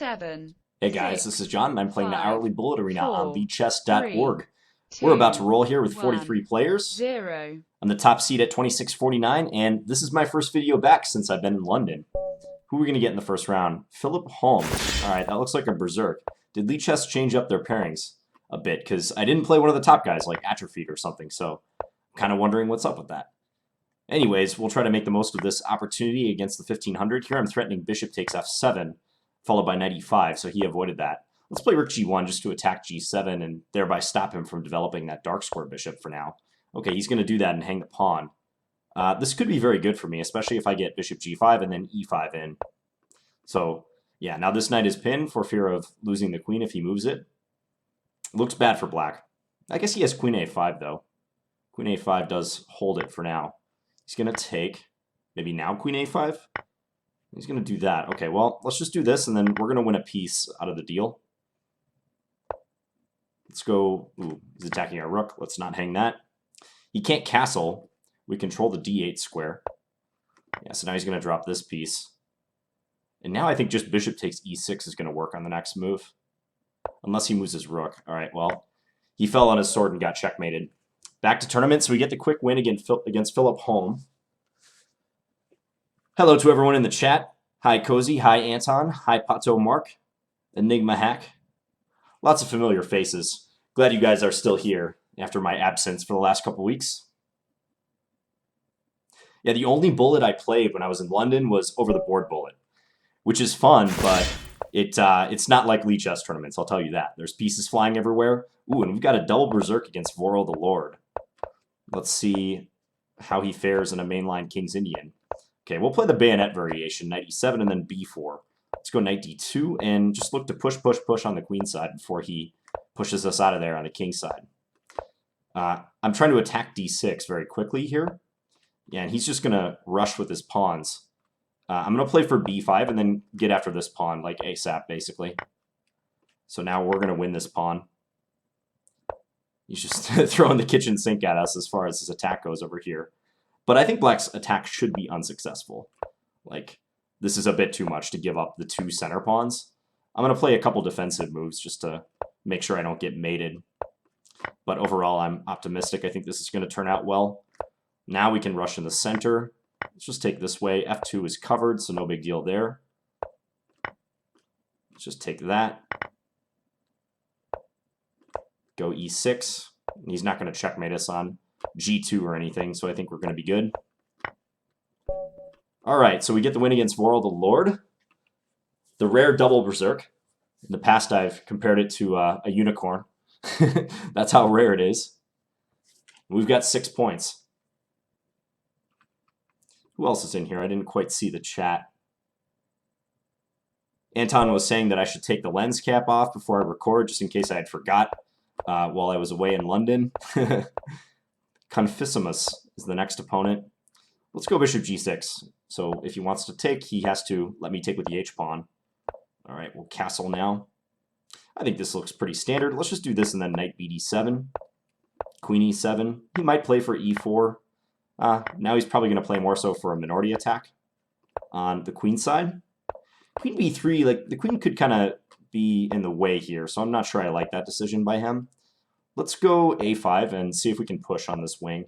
7, Hey guys, this is John, and I'm playing the 5, Hourly Bullet Arena on 4, 3, lichess.org. We're about to 2, roll here with 43 1, players. 0. I'm the top seed at 2649, and this is my first video back since I've been in London. Who are we going to get in the first round? Philip Holmes. Alright, that looks like a berserk. Did lichess change up their pairings a bit? Because I didn't play one of the top guys like Atrophied or something, so I'm kind of wondering what's up with that. Anyways, we'll try to make the most of this opportunity against the 1500. Here I'm threatening bishop takes f7, followed by knight e5, so he avoided that. Let's play rook g1 just to attack g7 and thereby stop him from developing that dark square bishop for now. Okay, he's going to do that and hang the pawn. This could be very good for me, especially if I get bishop g5 and then e5 in. So, yeah, now this knight is pinned for fear of losing the queen if he moves it. Looks bad for black. I guess he has queen a5, though. Queen a5 does hold it for now. He's going to take, maybe now queen a5? He's going to do that. Okay, well, let's just do this, and then we're going to win a piece out of the deal. Let's go. Ooh, he's attacking our rook. Let's not hang that. He can't castle. We control the d8 square. Yeah, so now he's going to drop this piece. And now I think just bishop takes e6 is going to work on the next move. Unless he moves his rook. All right, well, he fell on his sword and got checkmated. Back to tournament, so we get the quick win against Philip Holm. Hello to everyone in the chat. Hi, Cozy. Hi, Anton. Hi, Pato Mark. Enigma Hack. Lots of familiar faces. Glad you guys are still here after my absence for the last couple weeks. Yeah, the only bullet I played when I was in London was over the board bullet, which is fun, but it's not like lichess tournaments, I'll tell you that. There's pieces flying everywhere. Ooh, and we've got a double berserk against Vorel the Lord. Let's see how he fares in a mainline King's Indian. Okay, we'll play the bayonet variation, knight e7 and then b4. Let's go knight d2 and just look to push on the queen side before he pushes us out of there on the king side. I'm trying to attack d6 very quickly here. Yeah, and he's just going to rush with his pawns. I'm going to play for b5 and then get after this pawn, like ASAP, basically. So now we're going to win this pawn. He's just throwing the kitchen sink at us as far as his attack goes over here. But I think black's attack should be unsuccessful. Like, this is a bit too much to give up the two center pawns. I'm going to play a couple defensive moves just to make sure I don't get mated. But overall, I'm optimistic. I think this is going to turn out well. Now we can rush in the center. Let's just take this way. F2 is covered, so no big deal there. Let's just take that. Go e6. He's not going to checkmate us on g2 or anything, so I think we're going to be good. Alright, so we get the win against Vorel the Lord. The rare double berserk. In the past, I've compared it to a unicorn. That's how rare it is. We've got 6 points. Who else is in here? I didn't quite see the chat. Anton was saying that I should take the lens cap off before I record, just in case I had forgot while I was away in London. Confissimus is the next opponent. Let's go bishop g6. So if he wants to take, he has to let me take with the h-pawn. All right, we'll castle now. I think this looks pretty standard. Let's just do this and then knight bd7, queen e7. He might play for e4. Now he's probably going to play more so for a minority attack on the queen side. Queen b3, like the queen could kind of be in the way here, so I'm not sure I like that decision by him. Let's go a5 and see if we can push on this wing.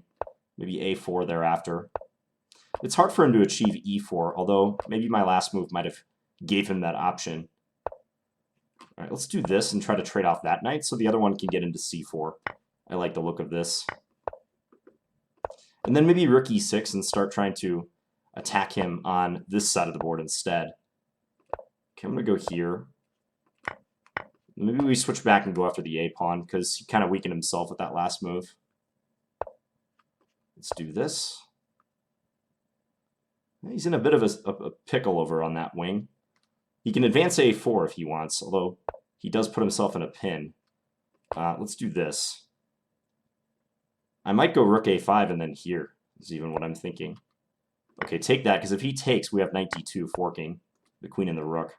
Maybe a4 thereafter. It's hard for him to achieve e4, although maybe my last move might have gave him that option. All right, let's do this and try to trade off that knight so the other one can get into c4. I like the look of this. And then maybe rook e6 and start trying to attack him on this side of the board instead. Okay, I'm going to go here. Maybe we switch back and go after the a-pawn because he kind of weakened himself with that last move. Let's do this. He's in a bit of a pickle over on that wing. He can advance a4 if he wants, although he does put himself in a pin. Let's do this. I might go rook a5 and then here is even what I'm thinking. Okay, take that, because if he takes, we have knight d2 forking the queen and the rook.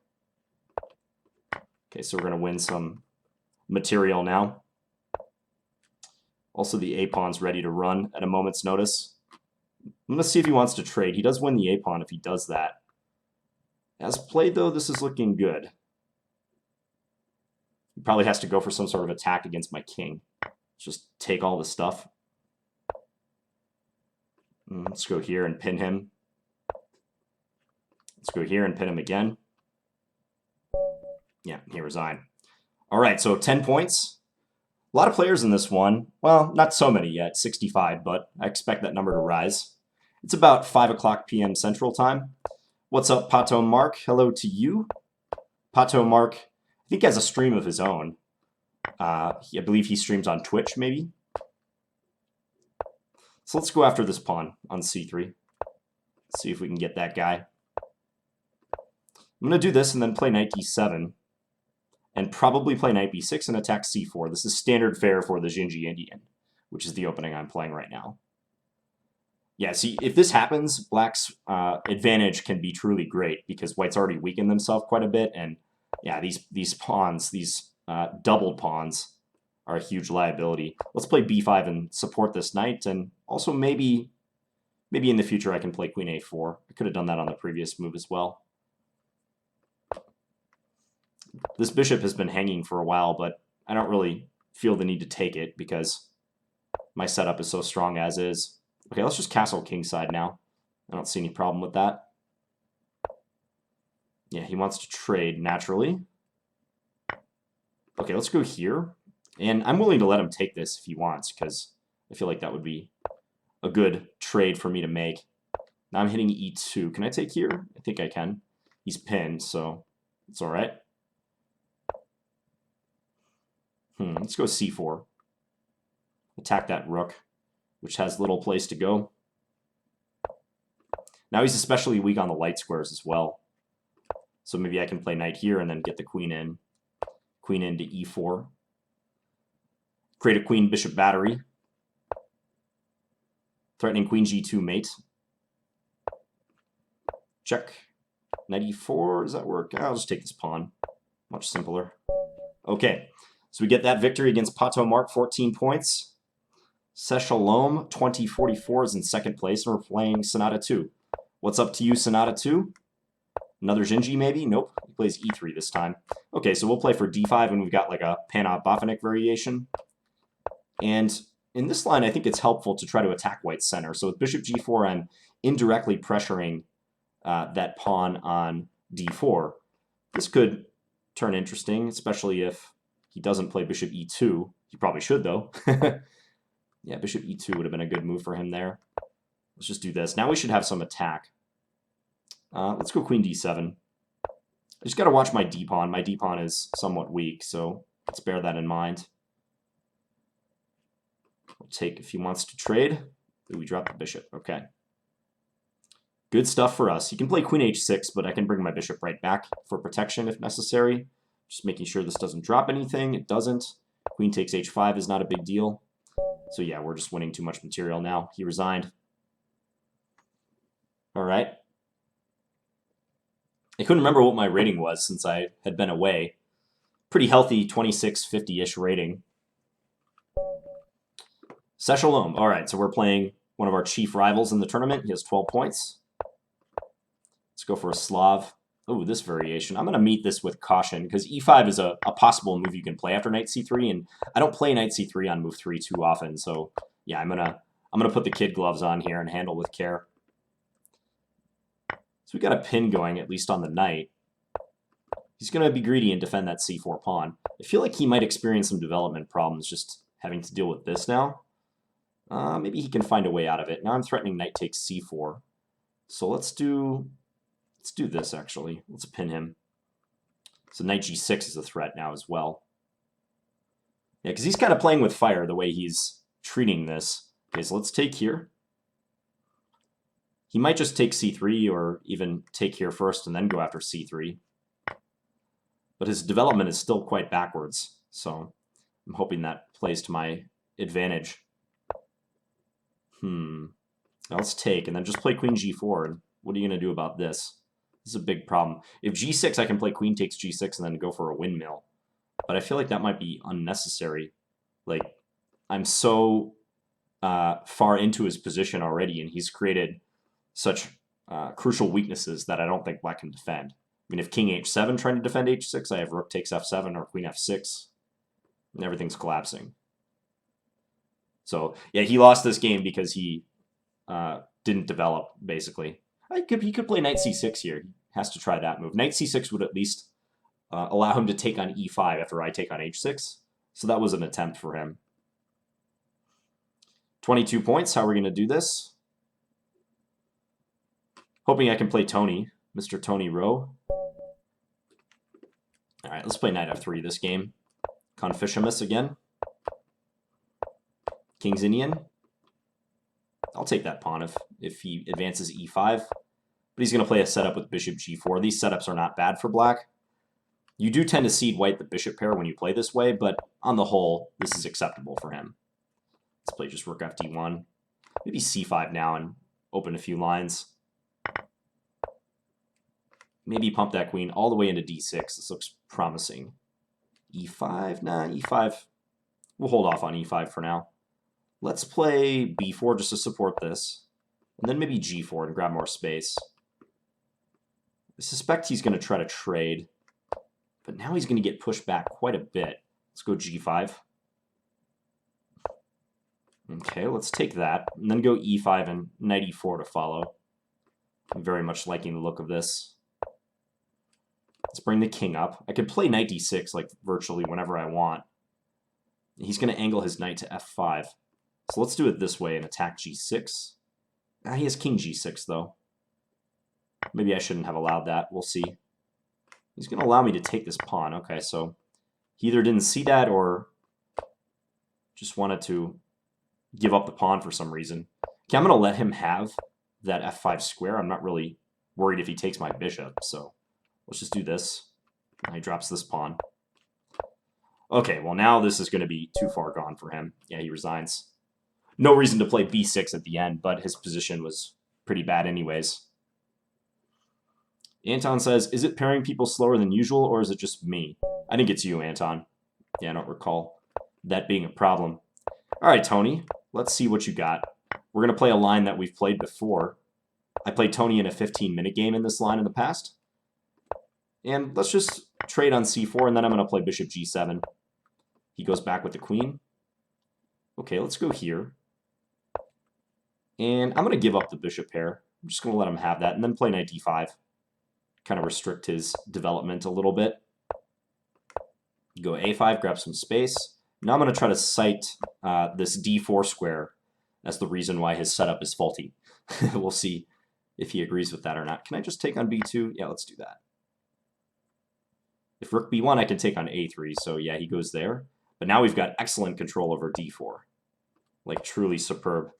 Okay, so we're going to win some material now. Also, the a-pawn's ready to run at a moment's notice. Let's see if he wants to trade. He does win the a-pawn if he does that. As played, though, this is looking good. He probably has to go for some sort of attack against my king. Just take all the stuff. Let's go here and pin him. Let's go here and pin him again. Yeah, he resigned. All right, so 10 points. A lot of players in this one. Well, not so many yet, 65, but I expect that number to rise. It's about 5 o'clock p.m. Central Time. What's up, Pato Mark? Hello to you. Pato Mark, I think, has a stream of his own. I believe he streams on Twitch, maybe. So let's go after this pawn on c3. See if we can get that guy. I'm going to do this and then play knight d7. And probably play knight b6 and attack c4. This is standard fare for the Jinji Indian, which is the opening I'm playing right now. Yeah, see, if this happens, black's advantage can be truly great because white's already weakened themselves quite a bit. And yeah, these pawns, these doubled pawns are a huge liability. Let's play b5 and support this knight. And also maybe in the future I can play queen a4. I could have done that on the previous move as well. This bishop has been hanging for a while, but I don't really feel the need to take it because my setup is so strong as is. Okay, let's just castle kingside now. I don't see any problem with that. Yeah, he wants to trade naturally. Okay, let's go here. And I'm willing to let him take this if he wants because I feel like that would be a good trade for me to make. Now I'm hitting e2. Can I take here? I think I can. He's pinned, so it's all right. Let's go c4. Attack that rook, which has little place to go. Now he's especially weak on the light squares as well. So maybe I can play knight here and then get the queen in. Queen into e4. Create a queen-bishop battery. Threatening queen g2 mate. Check. Knight e4, does that work? I'll just take this pawn. Much simpler. Okay. So we get that victory against Pato Mark, 14 points. sztachalom, 2044 is in second place, and we're playing Sonata 2. What's up to you, Sonata 2? Another Jinji, maybe? Nope. He plays e3 this time. Okay, so we'll play for d5, and we've got like a Panov-Bofenek variation. And in this line, I think it's helpful to try to attack white's center. So with bishop g4, I'm indirectly pressuring that pawn on d4. This could turn interesting, especially if he doesn't play bishop e2. He probably should, though. Yeah, bishop e2 would have been a good move for him there. Let's just do this. Now we should have some attack. Let's go queen d7. I just got to watch my d-pawn. My d-pawn is somewhat weak, so let's bear that in mind. We'll take if he wants to trade. We drop the bishop. Okay. Good stuff for us. He can play queen h6, but I can bring my bishop right back for protection if necessary. Just making sure this doesn't drop anything. It doesn't. Queen takes h5 is not a big deal. So yeah, we're just winning too much material now. He resigned. All right. I couldn't remember what my rating was since I had been away. Pretty healthy 2650-ish rating. sztachalom. All right, so we're playing one of our chief rivals in the tournament. He has 12 points. Let's go for a Slav. Oh, this variation. I'm going to meet this with caution because e5 is a possible move you can play after knight c3, and I don't play knight c3 on move 3 too often. So yeah, I'm gonna put the kid gloves on here and handle with care. So we got a pin going at least on the knight. He's going to be greedy and defend that c4 pawn. I feel like he might experience some development problems just having to deal with this now. Maybe he can find a way out of it. Now I'm threatening knight takes c4. So let's do this, actually. Let's pin him. So knight g6 is a threat now as well. Yeah, because he's kind of playing with fire the way he's treating this. Okay, so let's take here. He might just take c3 or even take here first and then go after c3. But his development is still quite backwards, so I'm hoping that plays to my advantage. Now let's take and then just play queen g4. And what are you going to do about this? This is a big problem. If g6, I can play queen takes g6 and then go for a windmill. But I feel like that might be unnecessary. Like, I'm so far into his position already, and he's created such crucial weaknesses that I don't think black can defend. I mean, if king h7 trying to defend h6, I have rook takes f7 or queen f6. And everything's collapsing. So, yeah, he lost this game because he didn't develop, basically. He could play knight c6 here. He has to try that move. Knight c6 would at least allow him to take on e5 after I take on h6. So that was an attempt for him. 22 points. How are we going to do this? Hoping I can play Tony, Mr. TonyRo. All right, let's play knight f3 this game. Confucius again. King's Indian. I'll take that pawn if he advances e5. But he's going to play a setup with bishop g4. These setups are not bad for black. You do tend to cede white the bishop pair when you play this way, but on the whole, this is acceptable for him. Let's play just rook fd1. Maybe c5 now and open a few lines. Maybe pump that queen all the way into d6. This looks promising. e5? Nah, e5. We'll hold off on e5 for now. Let's play b4 just to support this. And then maybe g4 and grab more space. I suspect he's going to try to trade. But now he's going to get pushed back quite a bit. Let's go g5. Okay, let's take that. And then go e5 and knight e4 to follow. I'm very much liking the look of this. Let's bring the king up. I could play knight d6 like virtually whenever I want. He's going to angle his knight to f5. So let's do it this way and attack g6. He has king g6 though. Maybe I shouldn't have allowed that. We'll see. He's going to allow me to take this pawn. Okay, so he either didn't see that or just wanted to give up the pawn for some reason. Okay, I'm going to let him have that f5 square. I'm not really worried if he takes my bishop, so let's just do this. He drops this pawn. Okay, well now this is going to be too far gone for him. Yeah, he resigns. No reason to play b6 at the end, but his position was pretty bad anyways. Anton says, is it pairing people slower than usual, or is it just me? I think it's you, Anton. Yeah, I don't recall that being a problem. All right, Tony, let's see what you got. We're going to play a line that we've played before. I played Tony in a 15-minute game in this line in the past. And let's just trade on c4, and then I'm going to play bishop g7. He goes back with the queen. Okay, let's go here. And I'm going to give up the bishop pair. I'm just going to let him have that, and then play knight d5. Kind of restrict his development a little bit. Go a5, grab some space. Now I'm going to try to cite this d4 square as the reason why his setup is faulty. We'll see if he agrees with that or not. Can I just take on b2? Yeah, let's do that. If rook b1, I can take on a3, so yeah, he goes there. But now we've got excellent control over d4. Like, truly superb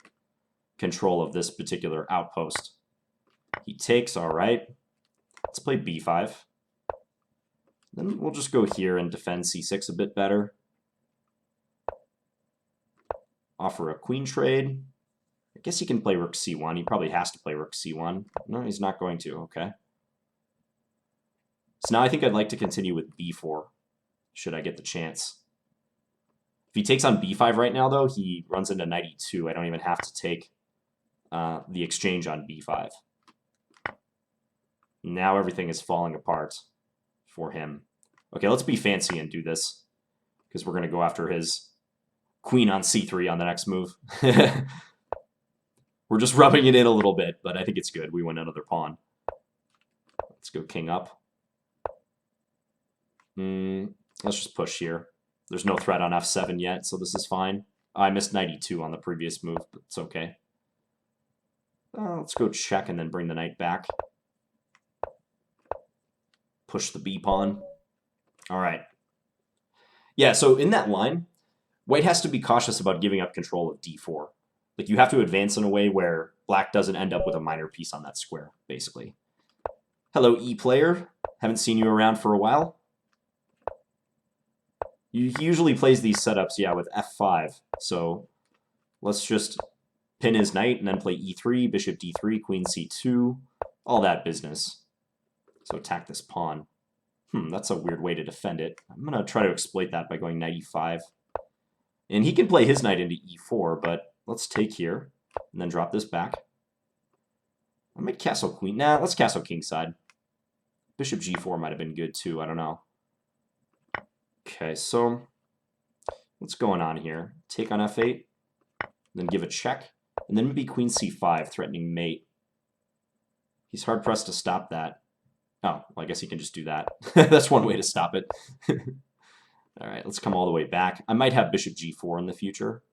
control of this particular outpost. He takes, all right. Let's play b5. Then we'll just go here and defend c6 a bit better. Offer a queen trade. I guess he can play rook c1. He probably has to play rook c1. No, he's not going to. Okay. So now I think I'd like to continue with b4, should I get the chance. If he takes on b5 right now, though, he runs into knight e2. I don't even have to take the exchange on b5. Now everything is falling apart for him. Okay, let's be fancy and do this, because we're going to go after his queen on c3 on the next move. We're just rubbing it in a little bit, but I think it's good. We win another pawn. Let's go king up. Let's just push here. There's no threat on f7 yet, so this is fine. I missed knight e2 on the previous move, but it's okay. Let's go check and then bring the knight back. Push the b pawn. All right. Yeah, so in that line, white has to be cautious about giving up control of d4. Like, you have to advance in a way where black doesn't end up with a minor piece on that square, basically. Hello, E-player. Haven't seen you around for a while. He usually plays these setups, yeah, with f5. So let's just pin his knight and then play e3, bishop d3, queen c2, all that business. So attack this pawn. That's a weird way to defend it. I'm going to try to exploit that by going knight e5. And he can play his knight into e4, but let's take here and then drop this back. I might castle queen. Nah, let's castle kingside. Bishop g4 might have been good too. I don't know. Okay, so What's going on here? Take on f8, then give a check, and then maybe queen c5, threatening mate. He's hard-pressed to stop that. Oh, well, I guess he can just do that. That's one way to stop it. All right, let's come all the way back. I might have bishop g4 in the future.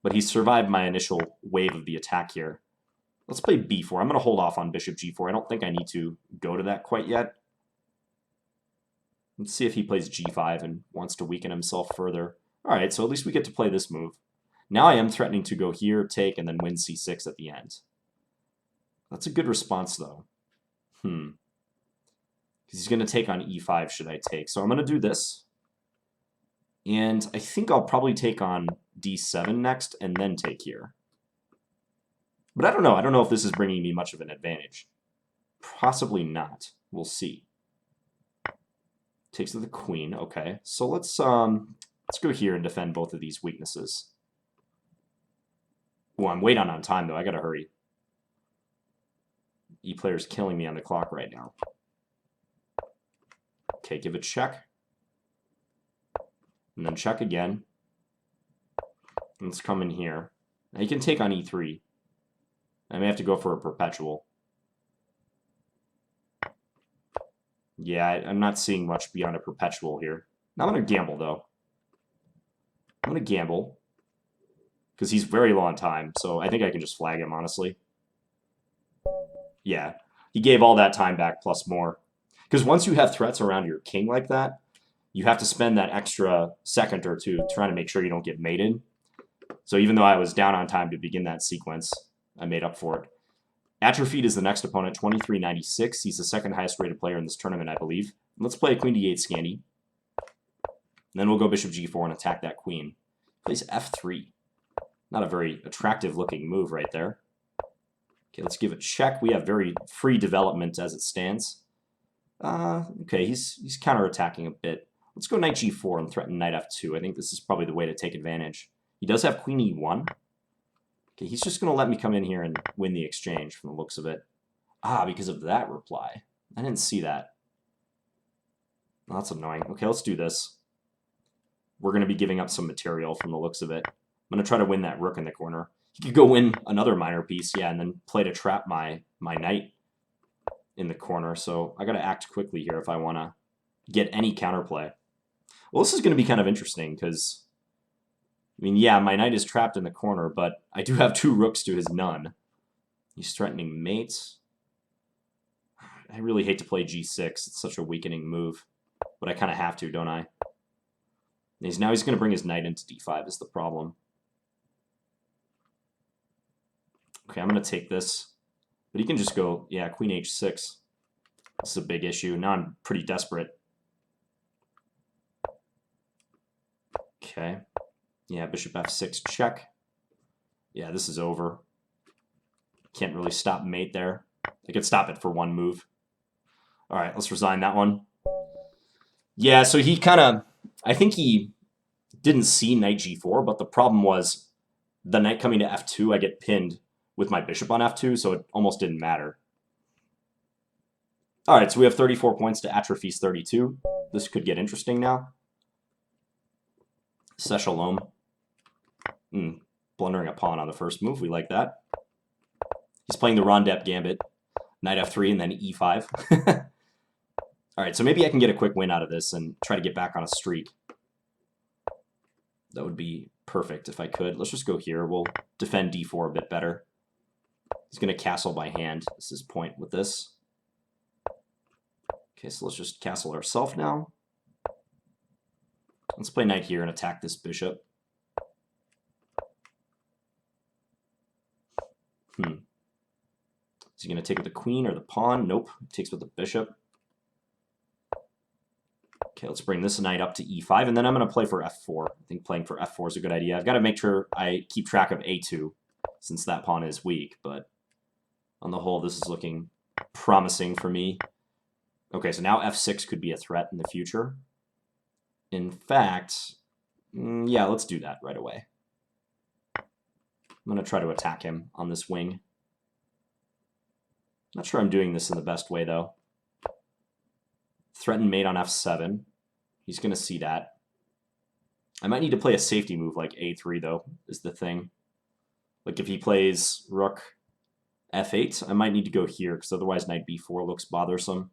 But he survived my initial wave of the attack here. Let's play b4. I'm going to hold off on bishop g4. I don't think I need to go to that quite yet. Let's see if he plays g5 and wants to weaken himself further. All right, so at least we get to play this move. Now I am threatening to go here, take, and then win c6 at the end. That's a good response, though. Because he's going to take on e5 should I take. So I'm going to do this. And I think I'll probably take on d7 next and then take here. But I don't know. I don't know if this is bringing me much of an advantage. Possibly not. We'll see. Takes to the queen. Okay. So let's go here and defend both of these weaknesses. Oh, I'm way down on time, though. I got to hurry. E-player's killing me on the clock right now. Okay, give a check. And then check again. Let's come in here. Now he can take on e3. I may have to go for a perpetual. Yeah, I'm not seeing much beyond a perpetual here. I'm going to gamble, though. I'm going to gamble. Because he's very low on time, so I think I can just flag him, honestly. Yeah, he gave all that time back plus more. Because once you have threats around your king like that, you have to spend that extra second or two trying to make sure you don't get mated. So even though I was down on time to begin that sequence, I made up for it. Atrophied is the next opponent, 2396. He's the second highest rated player in this tournament, I believe. Let's play a queen d8 Scandi. Then we'll go bishop g4 and attack that queen. Plays f3. Not a very attractive looking move right there. Okay, let's give a check. We have very free development as it stands. Okay, he's counterattacking a bit. Let's go knight g4 and threaten knight f2. I think this is probably the way to take advantage. He does have queen e1. Okay, he's just going to let me come in here and win the exchange from the looks of it. Ah, because of that reply. I didn't see that. Well, that's annoying. Okay, let's do this. We're going to be giving up some material from the looks of it. I'm going to try to win that rook in the corner. He could go win another minor piece, yeah, and then play to trap my knight in the corner. So I got to act quickly here if I want to get any counterplay. Well, this is going to be kind of interesting because, I mean, yeah, my knight is trapped in the corner, but I do have two rooks to his none. He's threatening mates. I really hate to play g6. It's such a weakening move, but I kind of have to, don't I? Now he's going to bring his knight into d5 is the problem. Okay, I'm going to take this. But he can just go, yeah, queen h6. This is a big issue. Now I'm pretty desperate. Okay. Yeah, bishop f6 check. Yeah, this is over. Can't really stop mate there. I could stop it for one move. All right, let's resign that one. Yeah, so he kind of, I think he didn't see knight g4, but the problem was the knight coming to f2, I get pinned with my bishop on f2, so it almost didn't matter. All right, so we have 34 points to Atrophied's 32. This could get interesting now. Sztachalom. Blundering a pawn on the first move. We like that. He's playing the Rondep gambit. Knight f3 and then e5. All right, so maybe I can get a quick win out of this and try to get back on a streak. That would be perfect if I could. Let's just go here. We'll defend d4 a bit better. He's going to castle by hand. This is point with this. Okay, so let's just castle ourselves now. Let's play knight here and attack this bishop. Is he going to take with the queen or the pawn? Nope. Takes with the bishop. Okay, let's bring this knight up to e5, and then I'm going to play for f4. I think playing for f4 is a good idea. I've got to make sure I keep track of a2, since that pawn is weak, but on the whole, this is looking promising for me. Okay, so now f6 could be a threat in the future. In fact, yeah, let's do that right away. I'm going to try to attack him on this wing. Not sure I'm doing this in the best way, though. Threaten mate on f7. He's going to see that. I might need to play a safety move like a3, though, is the thing. Like, if he plays rook f8, I might need to go here, because otherwise knight b4 looks bothersome.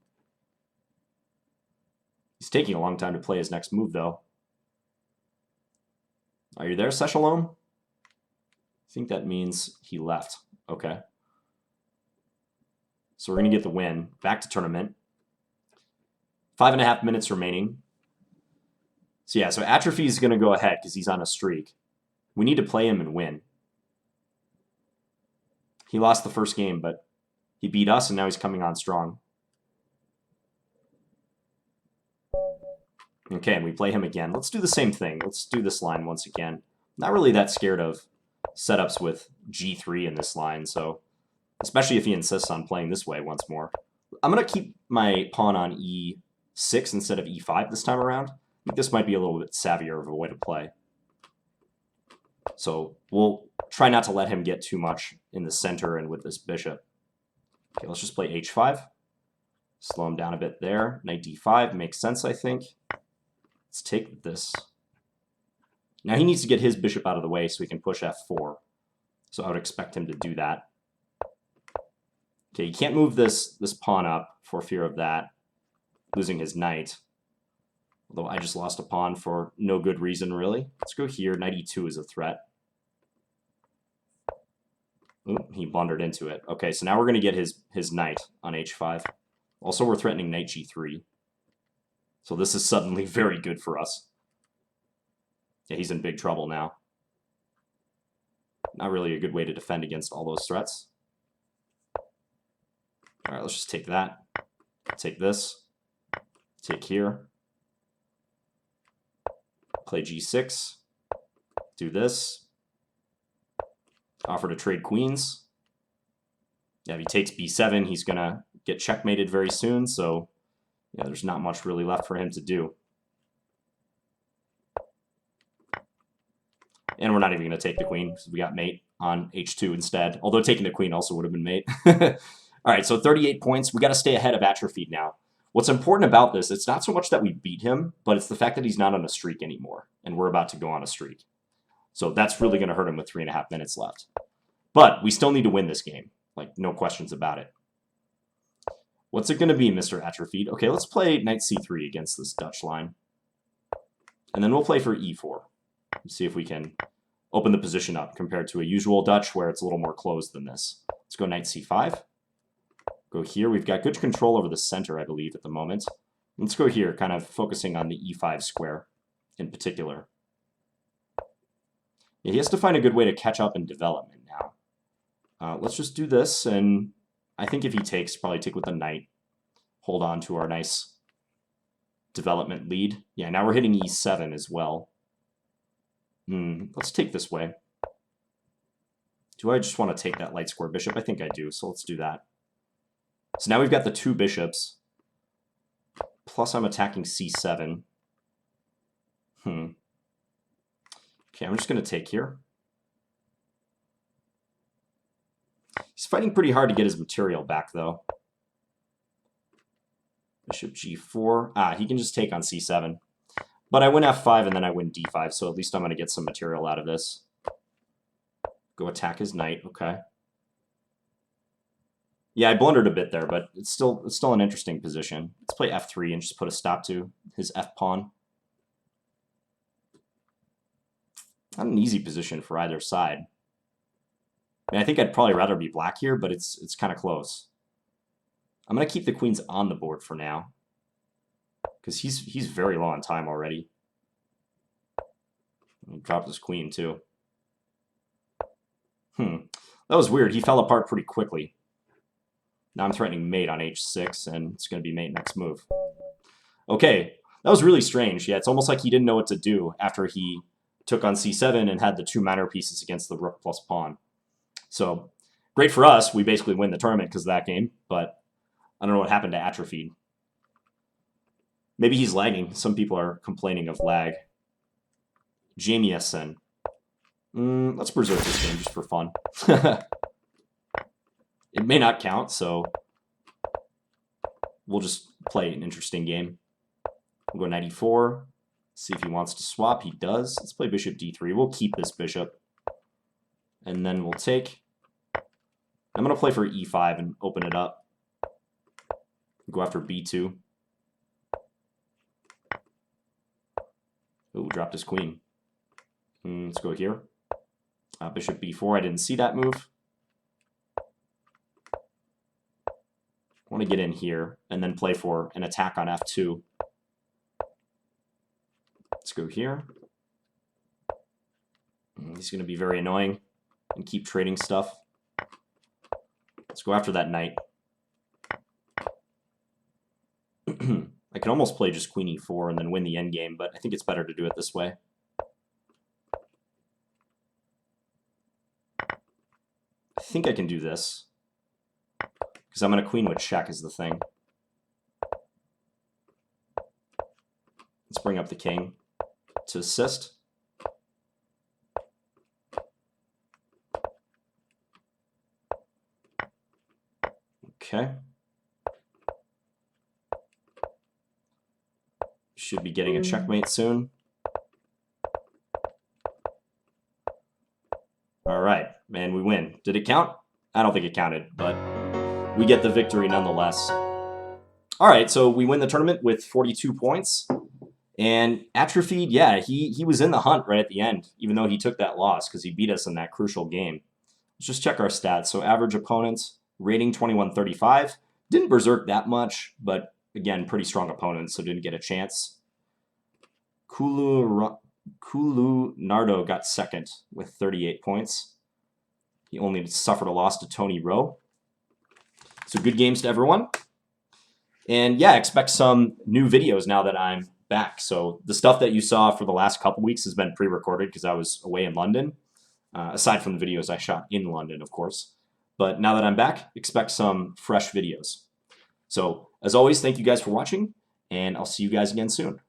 He's taking a long time to play his next move, though. Are you there, sztachalom? I think that means he left. Okay. So we're going to get the win. Back to tournament. 5.5 minutes remaining. So yeah, so Atrophied is going to go ahead because he's on a streak. We need to play him and win. He lost the first game, but he beat us, and now he's coming on strong. Okay, and we play him again. Let's do the same thing. Let's do this line once again. Not really that scared of setups with g3 in this line, so especially if he insists on playing this way once more. I'm going to keep my pawn on e6 instead of e5 this time around. I think this might be a little bit savvier of a way to play. So we'll try not to let him get too much in the center and with this bishop. Okay, let's just play h5. Slow him down a bit there. Knight d5 makes sense, I think. Let's take this. Now he needs to get his bishop out of the way so he can push f4. So I would expect him to do that. Okay, he can't move this pawn up for fear of that, losing his knight. Although I just lost a pawn for no good reason, really. Let's go here. Knight e2 is a threat. Ooh, he blundered into it. Okay, so now we're going to get his knight on h5. Also, we're threatening knight g3. So this is suddenly very good for us. Yeah, he's in big trouble now. Not really a good way to defend against all those threats. All right, let's just take that. Take this. Take here. Play g6. Do this. Offer to trade queens. Yeah, if he takes b7, he's going to get checkmated very soon, so yeah, there's not much really left for him to do. And we're not even going to take the queen, because we got mate on h2 instead. Although taking the queen also would have been mate. All right, so 38 points. We got to stay ahead of Atrophied now. What's important about this, it's not so much that we beat him, but it's the fact that he's not on a streak anymore, and we're about to go on a streak. So that's really going to hurt him with 3.5 minutes left. But we still need to win this game. Like, no questions about it. What's it going to be, Mr. Atrophied? Okay, let's play knight c3 against this Dutch line. And then we'll play for e4. See if we can open the position up compared to a usual Dutch where it's a little more closed than this. Let's go knight c5. Go here. We've got good control over the center, I believe, at the moment. Let's go here, kind of focusing on the e5 square in particular. Yeah, he has to find a good way to catch up in development now. Let's just do this, and I think if he takes, probably take with the knight. Hold on to our nice development lead. Yeah, now we're hitting e7 as well. Let's take this way. Do I just want to take that light square bishop? I think I do, so let's do that. So now we've got the two bishops. Plus I'm attacking c7. Okay, I'm just going to take here. He's fighting pretty hard to get his material back, though. Bishop g4. He can just take on c7. But I win f5 and then I win d5, so at least I'm going to get some material out of this. Go attack his knight, okay. Yeah, I blundered a bit there, but it's still an interesting position. Let's play f3 and just put a stop to his f-pawn. Not an easy position for either side. I mean, I think I'd probably rather be black here, but it's kind of close. I'm going to keep the queens on the board for now, because he's very low on time already. Drop this queen, too. That was weird. He fell apart pretty quickly. Now I'm threatening mate on h6, and it's going to be mate next move. Okay, that was really strange. Yeah, it's almost like he didn't know what to do after he took on c7 and had the two minor pieces against the rook plus pawn. So, great for us. We basically win the tournament because of that game, but I don't know what happened to Atrophied. Maybe he's lagging. Some people are complaining of lag. Jamieson. Let's berserk this game just for fun. It may not count, so we'll just play an interesting game. We'll go knight e4. See if he wants to swap. He does. Let's play bishop d3. We'll keep this bishop. And then we'll take. I'm going to play for e5 and open it up. Go after b2. Oh, dropped his queen. Let's go here. Bishop b4. I didn't see that move. I want to get in here and then play for an attack on f2. Let's go here. He's going to be very annoying and keep trading stuff. Let's go after that knight. I could almost play just queen e4 and then win the endgame, but I think it's better to do it this way. I think I can do this, because I'm going to queen with check is the thing. Let's bring up the king to assist. Okay. Should be getting a checkmate soon. All right, man, we win. Did it count? I don't think it counted, but we get the victory nonetheless. All right, so we win the tournament with 42 points. And Atrophied, yeah, he was in the hunt right at the end, even though he took that loss because he beat us in that crucial game. Let's just check our stats. So average opponents, rating 2135. Didn't berserk that much, but again, pretty strong opponents, so didn't get a chance. Kulu Nardo got second with 38 points. He only suffered a loss to TonyRo. So good games to everyone. And yeah, expect some new videos now that I'm back. So the stuff that you saw for the last couple weeks has been pre-recorded because I was away in London, aside from the videos I shot in London, of course. But now that I'm back, expect some fresh videos. So as always, thank you guys for watching, and I'll see you guys again soon.